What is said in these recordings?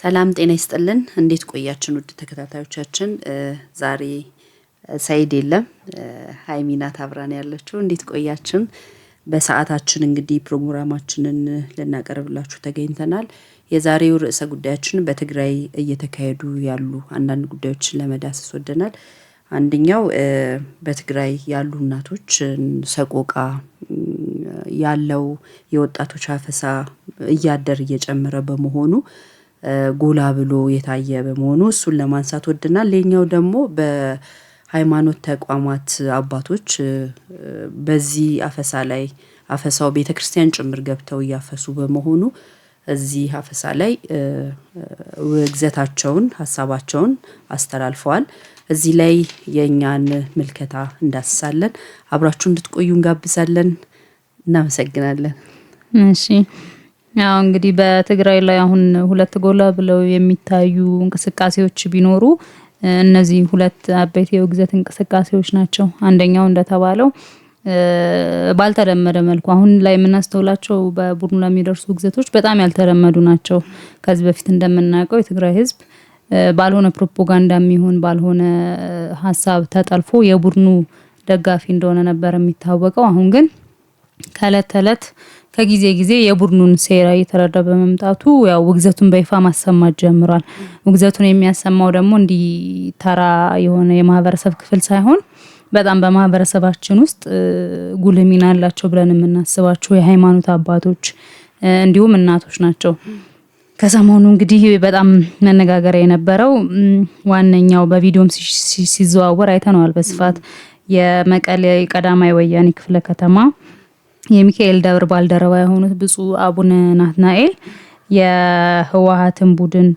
ሰላም ጤና ይስጥልን እንዴት ቆያችን ውድ ተከታታዮቻችን ዛሬ ሳይድ የለም ሃይሚናት አብራን ያለችው እንዴት ቆያችን በሰዓታችን እንግዲህ ፕሮግራማችንን ለናቀርብላችሁ ተገኝተናል የዛሬው ርዕሰ ጉዳያችን በትግራይ እየተካሄዱ ያሉ አንዳንድ ጉዳዮችን ለመዳሰስ ወደናል አንደኛው በትግራይ ያሉ እናቶች ሰቆቃ ያለው የወጣቶች አፈሳ እያደር እየጨመረ በመሆኑ ጎላ ብሎ የታየ በመሆኑ እሱን ለማንሳት ወደናል ለኛው ደግሞ በሃይማኖት ተቋማት አባቶች በዚህ አፈሳ ላይ አፈሳው ቤተክርስቲያን ጭምር ገብተው ያፈሱ በመሆኑ እዚህ አፈሳ ላይ ወግዘታቸውን ሐሳባቸውን አስተላልፈዋል እዚህ ላይ የኛን መልከታ እንዳስሳለን አብራችሁ እንድትቆዩ እንጋብዛለን እናመሰግናለን እሺ ያው እንግዲህ በትግራይ ላይ አሁን ሁለት ጎላ ብለው የሚታዩ እንቅስቃሴዎች ቢኖሩ እነዚህ ሁለት አበይት የውግዘት እንቅስቃሴዎች ናቸው አንደኛው እንደተባለው ባልተለመደ መልኩ አሁን ላይ የምናስተውላቸው በቡድኑ ላይ የሚደርሱ ውግዘቶች በጣም ያልተለመዱ ናቸው ከዚህ በፊት እንደምናውቀው የትግራይ ህዝብ ባልሆነ ፕሮፓጋንዳ የሚሆን ባልሆነ ሐሳብ ተጠልፎ የቡድኑ ደጋፊ እንደሆነ ነበር የሚታወቀው አሁን ግን ከለተለት ከጊዜ ጊዜ የቡድኑን ሴራ እየተረዳ በመምጣቱ ያው ውግዘቱን በይፋ ማሰማት ጀምሯል ውግዘቱን የሚያሰማው ደግሞ እንዲ ተራ የሆነ የማህበረሰብ ክፍል ሳይሆን በጣም በማህበረሰባችን ውስጥ ጉልህ ሚና አላቸው ብለን የምናስባቸው የሃይማኖት አባቶች እንዲሁም እናቶች ናቸው ከሰሞኑ እንግዲህ በጣም መነጋገሪያ የነበረው ዋነኛው በቪዲዮም ሲዘዋወር አይተነዋል በስፋት የመቀሌ ቀዳማይ ወያኔ ክፍለ ከተማ የሚካኤል ደብር ባልደረባ የሆኑት ብፁዕ አቡነ ናትናኤል የህወሓትን ቡድን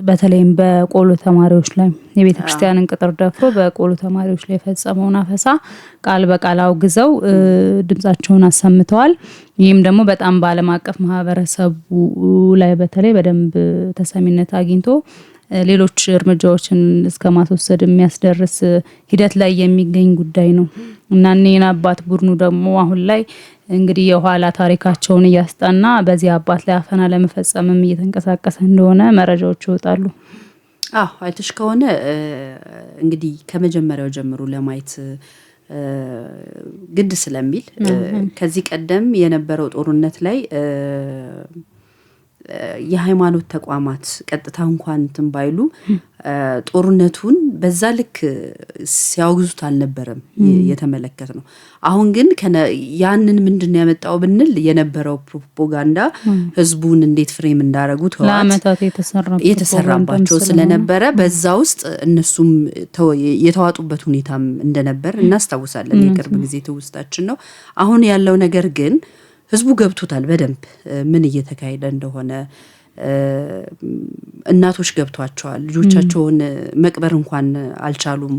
በተለይም በቆሎ ተማሪዎች ላይ የቤተክርስቲያንን ቅጥር ደፍሮ በቆሎ ተማሪዎች ላይ ፈጸመውን አፈሳ ቃል በቃል አውግዘው ድምጻቸውን አሰምተዋል ይህም ደግሞ በጣም በዓለም አቀፍ ማህበረሰቡ ላይ በተለይ በደንብ ተሰሚነት አግኝቶ ሌሎች እርምጃዎችን እስከማስወሰድ የሚያስደርስ ሂደት ላይ የሚገኝ ጉዳይ ነው እና እነኚህ አባት ቡድኑ ደግሞ አሁን ላይ እንግዲህ የኋላ ታሪካቸውን ያስጣና በዚህ አባት ላይ አፈና ለመፈጸምም እየተንቀሳቀሰ እንደሆነ መረጃዎች ይወጣሉ አይተሽ ከሆነ እንግዲህ ከመጀመሪያው ጀምሮ ለማየት ግድ ስለሚል ከዚህ ቀደም የነበረው ጦርነት ላይ የሃይማኖት ተቋማት ቀጥታ እንኳን ተንባይሉ ጦርነቱን በዛ ልክ ሲያውግዙት አልነበረም የተመለከተው አሁን ግን ያንን ምንድነው ያመጣው ብንል የነበረው ፕሮፓጋንዳ ህዝቡን እንዴት ፍሬም እንዳረጉት ለአመታት የተሰራባቸው ስለነበረ በዛ ውስጥ እነሱም የተዋጡበት ሁኔታም እንደነበር እናስታውሳለን የቅርብ ጊዜ ተውስታችን ነው አሁን ያለው ነገር ግን ህዝቡ ገብቶታል በደንብ ምን እየተካሄደ እንደሆነ እናቶች ገብቷቸዋል ልጆቻቸውን መቅበር እንኳን አልቻሉም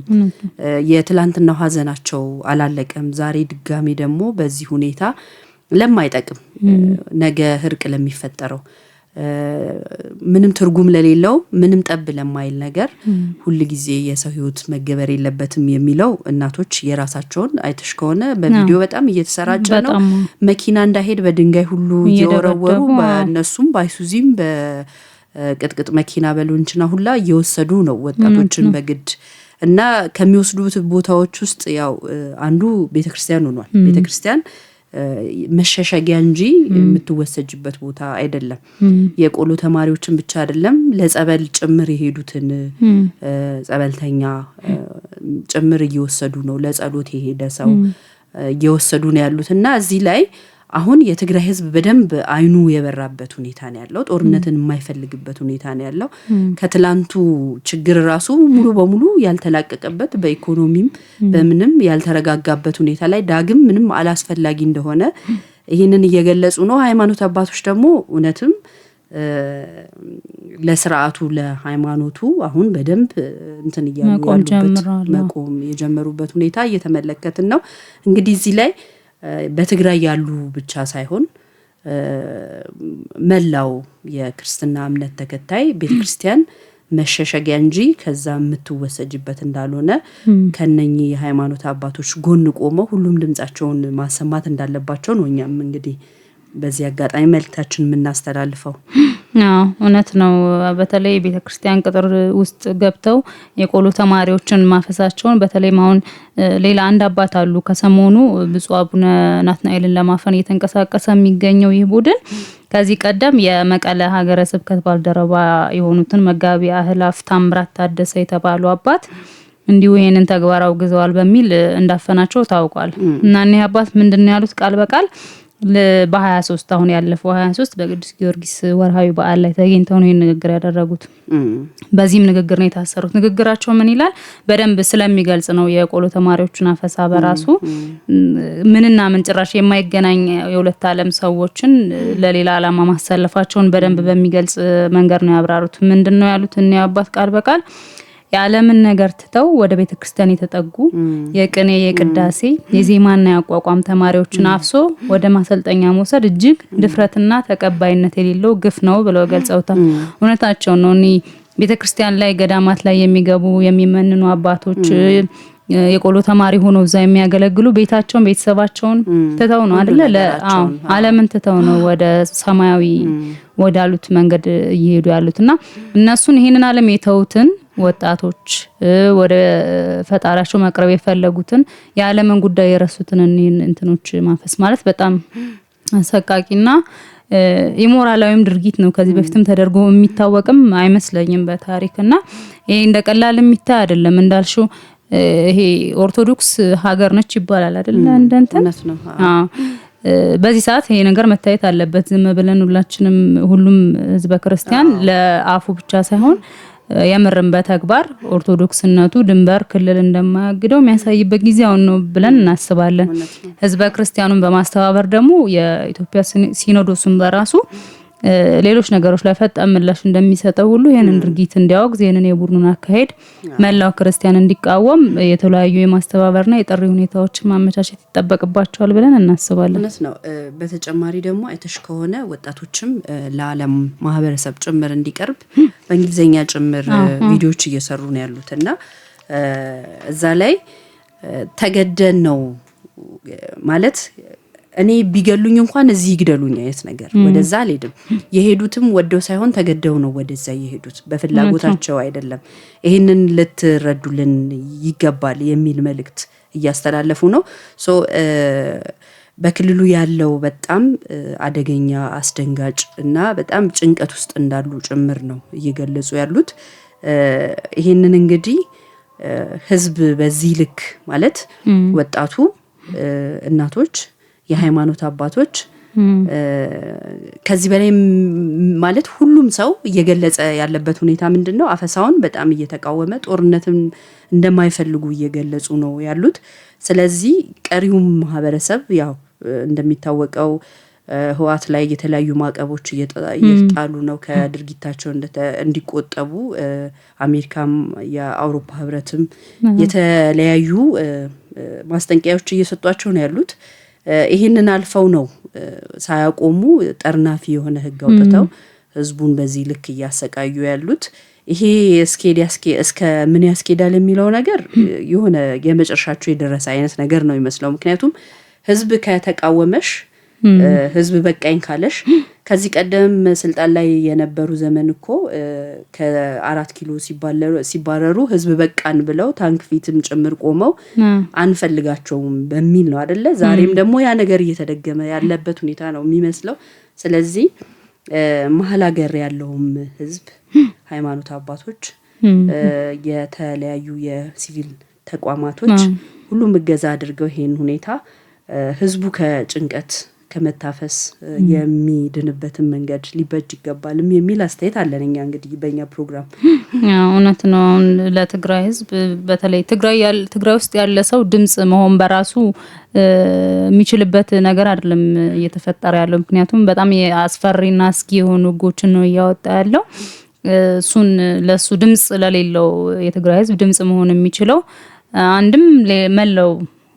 የትላንትናው ሀዘናቸው አላለቀም ዛሬ ድጋሚ ደግሞ በዚህ ሁኔታ ለማይጠቅም ነገ ህርቅ ለሚፈጠረው ምንም ትርጉም ለሌለው ምንም ጠብ ለማይል ነገር ሁሉ ጊዜ የሰው ህይወት መገበር የለበትም የሚለው እናቶች የራሳቸውን አይተሽ ከሆነ በቪዲዮ በጣም እየተሰራጨ ነው መኪና እንዳይሄድ በድንጋይ ሁሉ እየወረወሩ በእነሱም ባይሱዚም በቅጥቅጥ መኪና በሉንችና ሁላ እየወሰዱ ነው ወጣቶችን በግድ እና ከሚወስዱት ቦታዎች ውስጥ ያው አንዱ ቤተክርስቲያን ሆኗል ቤተክርስቲያን መሸሸጊያ እንጂ የምትወሰጅበት ቦታ አይደለም የቆሎ ተማሪዎችን ብቻ አይደለም ለጸበል ጭምር የሄዱትን ጸበልተኛ ጭምር እየወሰዱ ነው ለጸሎት የሄደ ሰው እየወሰዱ ነው ያሉትና እዚህ ላይ አሁን የትግራይ ህዝብ በደንብ አይኑ የበራበት ሁኔታ ነው ያለው ጦርነትን የማይፈልግበት ሁኔታ ነው ያለው ከትላንቱ ችግር ራሱ ሙሉ በሙሉ ያልተላቀቀበት በኢኮኖሚም በምንም ያልተረጋጋበት ሁኔታ ላይ ዳግም ምንም አላስፈላጊ እንደሆነ ይሄንን እየገለጹ ነው ሃይማኖት አባቶች ደግሞ እውነትም ለስርዓቱ ለሃይማኖቱ አሁን በደንብ እንትን ያሉበት መቆም የጀመሩበት ሁኔታ እየተመለከትን ነው እንግዲህ እዚህ ላይ በትግራይ ያሉ ብቻ ሳይሆን መላው የክርስትና እምነት ተከታይ ቤተክርስቲያን መሸሸጊያ እንጂ ከዛ የምትወሰጅበት እንዳልሆነ ከነኚህ የሃይማኖት አባቶች ጎን ቆመው ሁሉም ድምጻቸውን ማሰማት እንዳለባቸው ነው እኛም እንግዲህ በዚህ አጋጣሚ መልእክታችን የምናስተላልፈው እውነት ነው። በተለይ ቤተክርስቲያን ቅጥር ውስጥ ገብተው የቆሎ ተማሪዎችን ማፈሳቸውን በተለይ አሁን ሌላ አንድ አባት አሉ ከሰሞኑ ብፁዕ አቡነ ናትናኤልን ለማፈን እየተንቀሳቀሰ የሚገኘው ይህ ቡድን ከዚህ ቀደም የመቀለ ሀገረ ስብከት ባልደረባ የሆኑትን መጋቢ አህላፍ ታምራት ታደሰ የተባሉ አባት እንዲሁ ይሄንን ተግባር አውግዘዋል በሚል እንዳፈናቸው ታውቋል። እና እኒህ አባት ምንድነው ያሉት ቃል በቃል በ23 አሁን ያለፈው 23 በቅዱስ ጊዮርጊስ ወርሃዊ በዓል ላይ ተገኝተው ነው ንግግር ያደረጉት። በዚህም ንግግር ነው የታሰሩት። ንግግራቸው ምን ይላል በደንብ ስለሚገልጽ ነው የቆሎ ተማሪዎችን አፈሳ በራሱ ምንና ምን ጭራሽ የማይገናኝ የሁለት ዓለም ሰዎችን ለሌላ ዓላማ ማሰለፋቸውን በደንብ በሚገልጽ መንገድ ነው ያብራሩት። ምንድነው ያሉት እኒህ አባት ቃል በቃል የዓለምን ነገር ትተው ወደ ቤተክርስቲያን የተጠጉ የቅኔ የቅዳሴ የዜማና ያቋቋም ተማሪዎችን አፍሶ ወደ ማሰልጠኛ መውሰድ እጅግ ድፍረትና ተቀባይነት የሌለው ግፍ ነው ብለው ገልጸውታል። እውነታቸው ነው። እኔ ቤተክርስቲያን ላይ ገዳማት ላይ የሚገቡ የሚመንኑ አባቶች የቆሎ ተማሪ ሆነው እዛ የሚያገለግሉ ቤታቸውን ቤተሰባቸውን ትተው ነው አይደለ ዓለምን ትተው ነው ወደ ሰማያዊ ወዳሉት መንገድ እየሄዱ ያሉትና እነሱን ይሄንን ዓለም የተውትን ወጣቶች ወደ ፈጣሪያቸው መቅረብ የፈለጉትን የዓለምን ጉዳይ የረሱትን እንትኖች ማፈስ ማለት በጣም አሰቃቂና ኢሞራላዊም ድርጊት ነው። ከዚህ በፊትም ተደርጎ የሚታወቅም አይመስለኝም በታሪክና ይሄ እንደቀላል የሚታይ አይደለም። እንዳልሽው ይሄ ኦርቶዶክስ ሀገር ነች ይባላል አይደል? እንደንተን በዚህ ሰዓት ይሄ ነገር መታየት አለበት። ዝም ብለን ሁሉም ህዝበ ክርስቲያን ለአፉ ብቻ ሳይሆን የምርም በተግባር ኦርቶዶክስነቱ ድንበር ክልል እንደማያግደው የሚያሳይበት ጊዜ አሁን ነው ብለን እናስባለን። ህዝበ ክርስቲያኑን በማስተባበር ደግሞ የኢትዮጵያ ሲኖዶሱን በራሱ ሌሎች ነገሮች ላይ ፈጣን ምላሽ እንደሚሰጠው ሁሉ ይሄንን ድርጊት እንዲያወግዝ ይሄንን የቡድኑን አካሄድ መላው ክርስቲያን እንዲቃወም የተለያዩ የማስተባበርና የጥሪ ሁኔታዎችን ማመቻቸት ይጠበቅባቸዋል ብለን እናስባለን። እውነት ነው። በተጨማሪ ደግሞ አይተሽ ከሆነ ወጣቶችም ለዓለም ማህበረሰብ ጭምር እንዲቀርብ በእንግሊዘኛ ጭምር ቪዲዮዎች እየሰሩ ነው ያሉትና እዛ ላይ ተገደን ነው ማለት እኔ ቢገሉኝ እንኳን እዚህ ይግደሉኝ አይነት ነገር ወደዛ አልሄድም። የሄዱትም ወደው ሳይሆን ተገደው ነው ወደዛ የሄዱት በፍላጎታቸው አይደለም። ይሄንን ልትረዱልን ይገባል የሚል መልእክት እያስተላለፉ ነው። በክልሉ ያለው በጣም አደገኛ አስደንጋጭ እና በጣም ጭንቀት ውስጥ እንዳሉ ጭምር ነው እየገለጹ ያሉት። ይሄንን እንግዲህ ህዝብ በዚህ ልክ ማለት ወጣቱ፣ እናቶች፣ የሃይማኖት አባቶች ከዚህ በላይ ማለት ሁሉም ሰው እየገለጸ ያለበት ሁኔታ ምንድነው? አፈሳውን በጣም እየተቃወመ ጦርነትን እንደማይፈልጉ እየገለጹ ነው ያሉት። ስለዚህ ቀሪውም ማህበረሰብ ያው እንደሚታወቀው ህዋት ላይ የተለያዩ ማዕቀቦች እየጣሉ ነው ከድርጊታቸው እንዲቆጠቡ አሜሪካም የአውሮፓ ህብረትም የተለያዩ ማስጠንቀቂያዎች እየሰጧቸው ነው ያሉት። ይሄንን አልፈው ነው ሳያቆሙ ጠርናፊ የሆነ ህግ አውጥተው ህዝቡን በዚህ ልክ እያሰቃዩ ያሉት። ይሄ እስከ ምን ያስኬዳል የሚለው ነገር የሆነ የመጨረሻቸው የደረሰ አይነት ነገር ነው የሚመስለው። ምክንያቱም ህዝብ ከተቃወመሽ ህዝብ በቃኝ ካለሽ ከዚህ ቀደም ስልጣን ላይ የነበሩ ዘመን እኮ ከ4 ኪሎ ሲባረሩ ህዝብ በቃን ብለው ታንክ ፊትም ጭምር ቆመው አንፈልጋቸውም በሚል ነው አይደለ? ዛሬም ደግሞ ያ ነገር እየተደገመ ያለበት ሁኔታ ነው የሚመስለው። ስለዚህ መሀል ሀገር ያለውም ህዝብ፣ ሃይማኖት አባቶች፣ የተለያዩ የሲቪል ተቋማቶች ሁሉም እገዛ አድርገው ይሄን ሁኔታ ህዝቡ ከጭንቀት ከመታፈስ የሚድንበትን መንገድ ሊበጅ ይገባልም የሚል አስተያየት አለን። እኛ እንግዲህ በእኛ ፕሮግራም እውነት ነው። ለትግራይ ህዝብ በተለይ ትግራይ ውስጥ ያለ ሰው ድምጽ መሆን በራሱ የሚችልበት ነገር አይደለም እየተፈጠረ ያለው። ምክንያቱም በጣም አስፈሪና አስጊ የሆኑ ህጎችን ነው እያወጣ ያለው። እሱን ለሱ ድምጽ ለሌለው የትግራይ ህዝብ ድምጽ መሆን የሚችለው አንድም መለው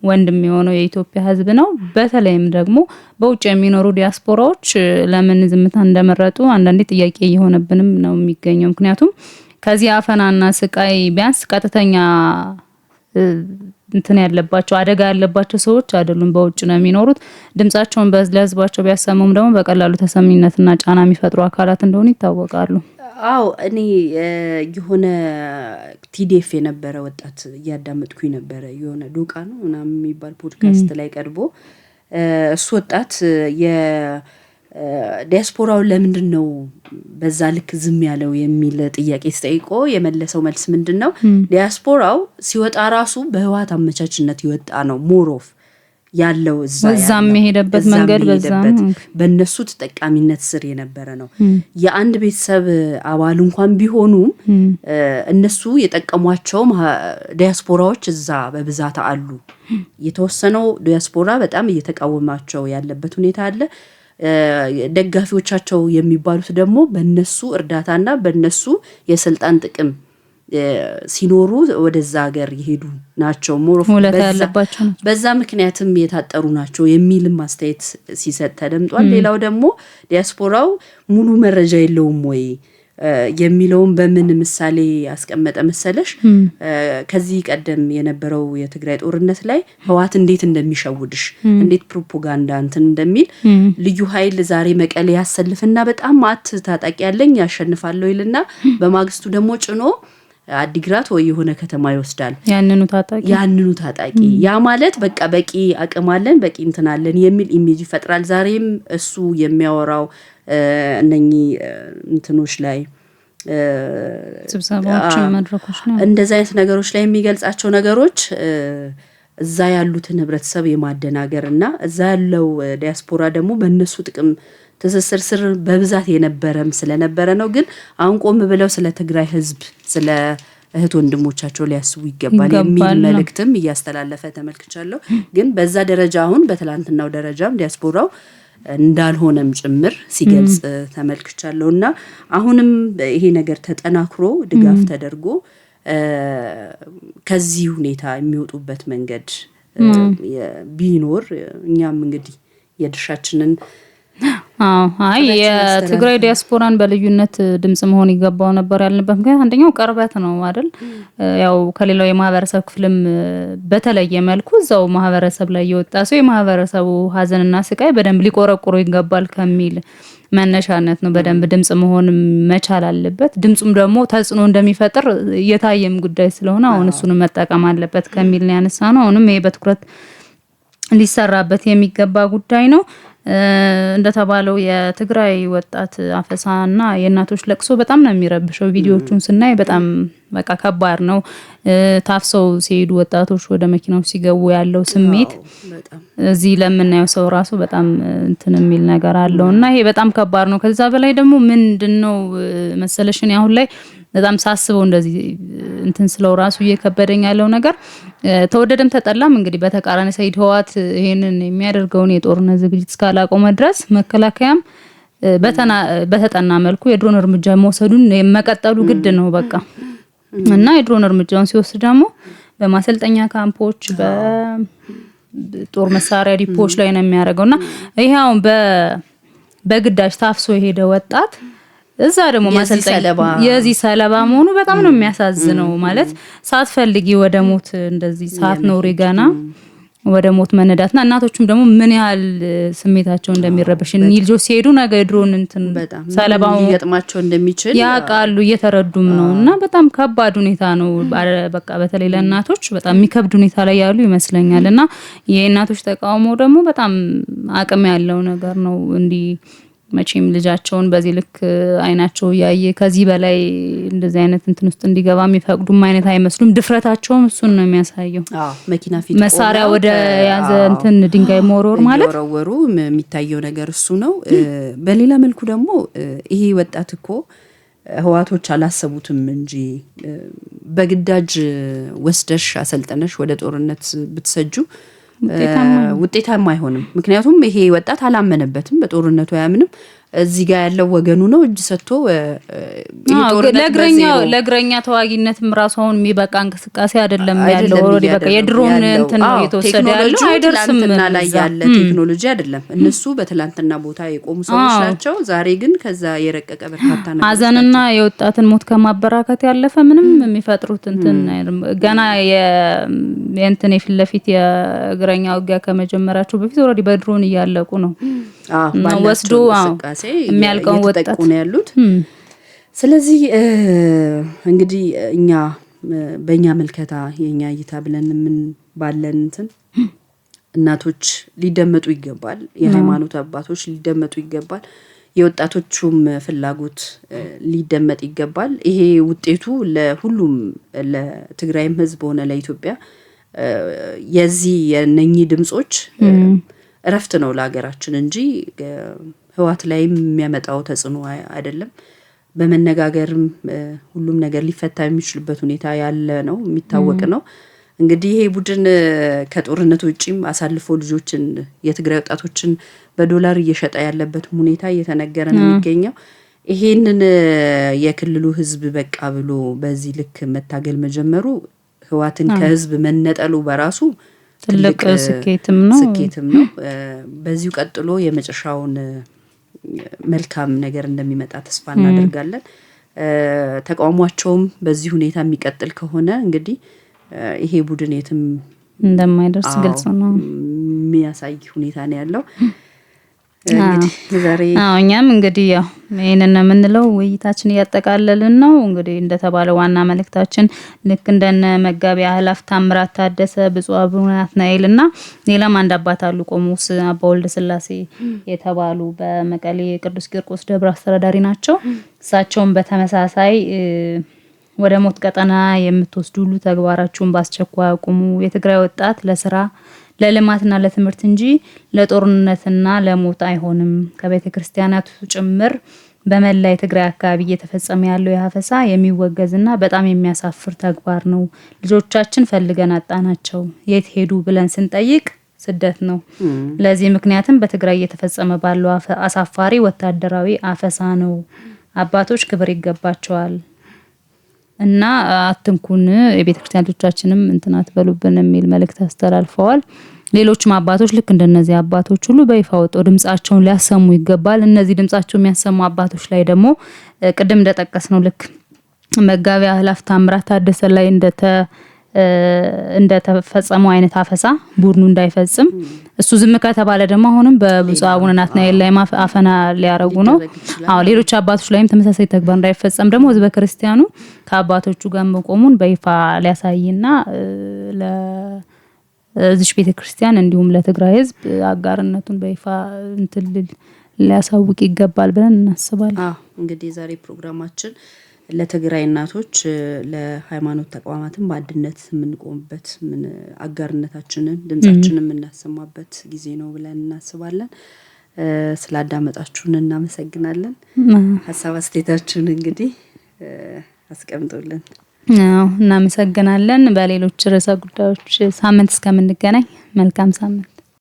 ወንድም የሆነው የኢትዮጵያ ህዝብ ነው። በተለይም ደግሞ በውጭ የሚኖሩ ዲያስፖራዎች ለምን ዝምታ እንደመረጡ አንዳንዴ ጥያቄ እየሆነብንም ነው የሚገኘው። ምክንያቱም ከዚህ አፈናና ስቃይ ቢያንስ ቀጥተኛ እንትን ያለባቸው አደጋ ያለባቸው ሰዎች አይደሉም። በውጭ ነው የሚኖሩት። ድምጻቸውን ለህዝባቸው ቢያሰሙም ደግሞ በቀላሉ ተሰሚነትና ጫና የሚፈጥሩ አካላት እንደሆኑ ይታወቃሉ። አዎ እኔ የሆነ ቲዲኤፍ የነበረ ወጣት እያዳመጥኩኝ ነበረ። የሆነ ዶቃ ነው ምናምን የሚባል ፖድካስት ላይ ቀርቦ እሱ ወጣት ዲያስፖራው ለምንድነው በዛ ልክ ዝም ያለው የሚል ጥያቄ ተጠይቆ የመለሰው መልስ ምንድነው? ዲያስፖራው ሲወጣ ራሱ በህወሓት አመቻችነት ይወጣ ነው ሞሮፍ ያለው እዛም የሄደበት መንገድ በእነሱ ተጠቃሚነት ስር የነበረ ነው። የአንድ ቤተሰብ አባል እንኳን ቢሆኑ እነሱ የጠቀሟቸው ዲያስፖራዎች እዛ በብዛት አሉ። የተወሰነው ዲያስፖራ በጣም እየተቃወማቸው ያለበት ሁኔታ አለ። ደጋፊዎቻቸው የሚባሉት ደግሞ በእነሱ እርዳታና በእነሱ የስልጣን ጥቅም ሲኖሩ ወደዛ ሀገር ይሄዱ ናቸው። ሞሮፍ በዛ ምክንያትም የታጠሩ ናቸው የሚልም አስተያየት ሲሰጥ ተደምጧል። ሌላው ደግሞ ዲያስፖራው ሙሉ መረጃ የለውም ወይ የሚለውን በምን ምሳሌ ያስቀመጠ መሰለሽ? ከዚህ ቀደም የነበረው የትግራይ ጦርነት ላይ ህወሓት እንዴት እንደሚሸውድሽ እንዴት ፕሮፓጋንዳ እንትን እንደሚል ልዩ ኃይል ዛሬ መቀሌ ያሰልፍና በጣም ማት ታጣቂ ያለኝ ያሸንፋለሁ ይልና በማግስቱ ደግሞ ጭኖ አዲግራት ወይ የሆነ ከተማ ይወስዳል። ያንኑ ታጣቂ ያ ማለት በቃ በቂ አቅም አለን በቂ እንትን አለን የሚል ኢሜጅ ይፈጥራል። ዛሬም እሱ የሚያወራው እነኚህ እንትኖች ላይ ስብሰባዎች መድረኮች ነው እንደዛ አይነት ነገሮች ላይ የሚገልጻቸው ነገሮች እዛ ያሉትን ህብረተሰብ የማደናገርና እዛ ያለው ዲያስፖራ ደግሞ በእነሱ ጥቅም ትስስር ስር በብዛት የነበረም ስለነበረ ነው። ግን አሁን ቆም ብለው ስለ ትግራይ ህዝብ ስለ እህት ወንድሞቻቸው ሊያስቡ ይገባል የሚል መልእክትም እያስተላለፈ ተመልክቻለሁ። ግን በዛ ደረጃ አሁን በትላንትናው ደረጃም ዲያስፖራው እንዳልሆነም ጭምር ሲገልጽ ተመልክቻለሁና አሁንም ይሄ ነገር ተጠናክሮ ድጋፍ ተደርጎ ከዚህ ሁኔታ የሚወጡበት መንገድ ቢኖር እኛም እንግዲህ የድርሻችንን አይ የትግራይ ዲያስፖራን በልዩነት ድምጽ መሆን ይገባው ነበር ያልንበት ምክንያት አንደኛው ቀርበት ነው አይደል? ያው ከሌላው የማህበረሰብ ክፍልም በተለየ መልኩ እዛው ማህበረሰብ ላይ የወጣ ሰው የማህበረሰቡ ሀዘንና ስቃይ በደንብ ሊቆረቁሩ ይገባል ከሚል መነሻነት ነው በደንብ ድምጽ መሆን መቻል አለበት። ድምጹም ደግሞ ተጽዕኖ እንደሚፈጥር የታየም ጉዳይ ስለሆነ አሁን እሱን መጠቀም አለበት ከሚል ነው ያነሳነው። አሁንም ይሄ በትኩረት ሊሰራበት የሚገባ ጉዳይ ነው። እንደተባለው የትግራይ ወጣት አፈሳና የእናቶች ለቅሶ በጣም ነው የሚረብሸው። ቪዲዮቹን ስናይ በጣም በቃ ከባድ ነው። ታፍሰው ሲሄዱ ወጣቶች ወደ መኪናው ሲገቡ ያለው ስሜት እዚህ ለምናየው ሰው ራሱ በጣም እንትን የሚል ነገር አለውና ይሄ በጣም ከባድ ነው። ከዛ በላይ ደግሞ ምንድነው መሰለሽን አሁን ላይ በጣም ሳስበው እንደዚህ እንትን ስለው ራሱ እየከበደኝ ያለው ነገር ተወደደም ተጠላም እንግዲህ በተቃራኒ ሰይድ ህወሓት ይሄንን የሚያደርገውን የጦርነት ዝግጅት እስካላቆመ ድረስ መከላከያም በተጠና መልኩ የድሮን እርምጃ መውሰዱን መቀጠሉ ግድ ነው በቃ። እና የድሮን እርምጃውን ሲወስድ ደግሞ በማሰልጠኛ ካምፖች በጦር መሳሪያ ዲፖዎች ላይ ነው የሚያደርገውና ይሄ አሁን በግዳጅ ታፍሶ የሄደ ወጣት እዛ ደግሞ ማሰልጠኛ የዚህ ሰለባ መሆኑ በጣም ነው የሚያሳዝነው። ማለት ሳትፈልጊ ወደ ሞት እንደዚህ ሳትኖሪ ገና ወደ ሞት መነዳትና እናቶቹም ደግሞ ምን ያህል ስሜታቸው እንደሚረበሽ ልጆች ሲሄዱ ነገ ድሮን እንትን ሰለባው ሊገጥማቸው እንደሚችል ያውቃሉ እየተረዱም ነውና በጣም ከባድ ሁኔታ ነው። በቃ በተለይ ለእናቶች በጣም የሚከብድ ሁኔታ ላይ ያሉ ይመስለኛልና የእናቶች ተቃውሞ ደግሞ በጣም አቅም ያለው ነገር ነው። እንዲህ መቼም ልጃቸውን በዚህ ልክ አይናቸው ያየ ከዚህ በላይ እንደዚህ አይነት እንትን ውስጥ እንዲገባ የሚፈቅዱም አይነት አይመስሉም። ድፍረታቸውም እሱን ነው የሚያሳየው። መኪና ፊት መሳሪያ ወደ ያዘ እንትን ድንጋይ መወርወር ማለት ወረወሩ የሚታየው ነገር እሱ ነው። በሌላ መልኩ ደግሞ ይሄ ወጣት እኮ ህዋቶች አላሰቡትም እንጂ በግዳጅ ወስደሽ አሰልጠነሽ ወደ ጦርነት ብትሰጁ ውጤታማ አይሆንም። ምክንያቱም ይሄ ወጣት አላመነበትም፣ በጦርነቱ አያምንም። እዚህ ጋር ያለው ወገኑ ነው እጅ ሰጥቶ ለእግረኛ ተዋጊነትም ራሱ አሁን የሚበቃ እንቅስቃሴ አይደለም ያለው። ኦልሬዲ በቃ የድሮን እንትን ነው የተወሰደ ያለው አይደርስም እና ላይ ያለ ቴክኖሎጂ አይደለም። እነሱ በትላንትና ቦታ የቆሙ ሰዎች ናቸው። ዛሬ ግን ከዛ የረቀቀ በርካታ ነገር ሀዘንና የወጣትን ሞት ከማበራከት ያለፈ ምንም የሚፈጥሩት እንትን ገና የእንትን የፊት ለፊት የእግረኛ ውጊያ ከመጀመራቸው በፊት ኦልሬዲ በድሮን እያለቁ ነው ወስዶ የሚያልቀው ወጣት ነው ያሉት። ስለዚህ እንግዲህ እኛ በእኛ መልከታ የኛ እይታ ብለን ምን ባለን እንትን እናቶች ሊደመጡ ይገባል፣ የሃይማኖት አባቶች ሊደመጡ ይገባል፣ የወጣቶቹም ፍላጎት ሊደመጥ ይገባል። ይሄ ውጤቱ ለሁሉም ለትግራይም ህዝብ ሆነ ለኢትዮጵያ የዚህ የነኚህ ድምጾች እረፍት ነው ለሀገራችን እንጂ ህዋት ላይም የሚያመጣው ተጽዕኖ አይደለም። በመነጋገርም ሁሉም ነገር ሊፈታ የሚችልበት ሁኔታ ያለ ነው የሚታወቅ ነው። እንግዲህ ይሄ ቡድን ከጦርነቱ ውጪም አሳልፎ ልጆችን የትግራይ ወጣቶችን በዶላር እየሸጠ ያለበት ሁኔታ እየተነገረ ነው የሚገኘው። ይሄንን የክልሉ ህዝብ በቃ ብሎ በዚህ ልክ መታገል መጀመሩ ህዋትን ከህዝብ መነጠሉ በራሱ ትልቅ ስኬትም ነው። በዚሁ ቀጥሎ የመጨረሻውን መልካም ነገር እንደሚመጣ ተስፋ እናደርጋለን። ተቃውሟቸውም በዚህ ሁኔታ የሚቀጥል ከሆነ እንግዲህ ይሄ ቡድን የትም እንደማይደርስ ግልጽ ነው የሚያሳይ ሁኔታ ነው ያለው። እንግዲህ ዛሬ እኛም እንግዲህ ያው ይሄንን የምንለው ውይይታችን እያጠቃለልን ነው። እንግዲህ እንደተባለው ዋና መልእክታችን ልክ እንደነ መጋቢ አህላፍ ታምራት ታደሰ፣ ብፁዕ አቡነ ናትናኤልና ሌላም አንድ አባት አሉ ቆሞስ አባ ወልደ ስላሴ የተባሉ በመቀሌ ቅዱስ ቂርቆስ ደብረ አስተዳዳሪ ናቸው። እሳቸውም በተመሳሳይ ወደ ሞት ቀጠና የምትወስዱ ሁሉ ተግባራችሁን በአስቸኳይ አቁሙ፣ የትግራይ ወጣት ለስራ ለልማትና ለትምህርት እንጂ ለጦርነትና ለሞት አይሆንም። ከቤተ ክርስቲያናቱ ጭምር በመላ የትግራይ አካባቢ እየተፈጸመ ያለው የሀፈሳ የሚወገዝና በጣም የሚያሳፍር ተግባር ነው። ልጆቻችን ፈልገን አጣናቸው፣ የት ሄዱ ብለን ስንጠይቅ ስደት ነው። ለዚህ ምክንያትም በትግራይ እየተፈጸመ ባለው አሳፋሪ ወታደራዊ አፈሳ ነው። አባቶች ክብር ይገባቸዋል እና አትንኩን፣ የቤተክርስቲያን ልጆቻችንም እንትን አትበሉብን የሚል መልእክት አስተላልፈዋል። ሌሎችም አባቶች ልክ እንደነዚህ አባቶች ሁሉ በይፋ ወጥተው ድምጻቸውን ሊያሰሙ ይገባል። እነዚህ ድምጻቸው የሚያሰሙ አባቶች ላይ ደግሞ ቅድም እንደጠቀስነው ልክ መጋቢ አህላፍ ታምራት ታደሰ ላይ እንደተፈጸመው አይነት አፈሳ ቡድኑ እንዳይፈጽም እሱ ዝም ከተባለ ደግሞ አሁንም በብፁዕ አቡነ ናትናኤል ላይ አፈና ሊያረጉ ነው። ሌሎች አባቶች ላይም ተመሳሳይ ተግባር እንዳይፈጸም ደግሞ ህዝበ ክርስቲያኑ ከአባቶቹ ጋር መቆሙን በይፋ ሊያሳይና ለዚች ቤተክርስቲያን እንዲሁም ለትግራይ ህዝብ አጋርነቱን በይፋ ሊያሳውቅ ይገባል ብለን እናስባለን። እንግዲህ ዛሬ ፕሮግራማችን ለትግራይ እናቶች ለሃይማኖት ተቋማትን በአንድነት የምንቆምበት አጋርነታችንን ድምጻችንን የምናሰማበት ጊዜ ነው ብለን እናስባለን። ስላዳመጣችሁን እናመሰግናለን። ሀሳብ አስተያየታችሁን እንግዲህ አስቀምጡልን። እናመሰግናለን። በሌሎች ርዕሰ ጉዳዮች ሳምንት እስከምንገናኝ መልካም ሳምንት።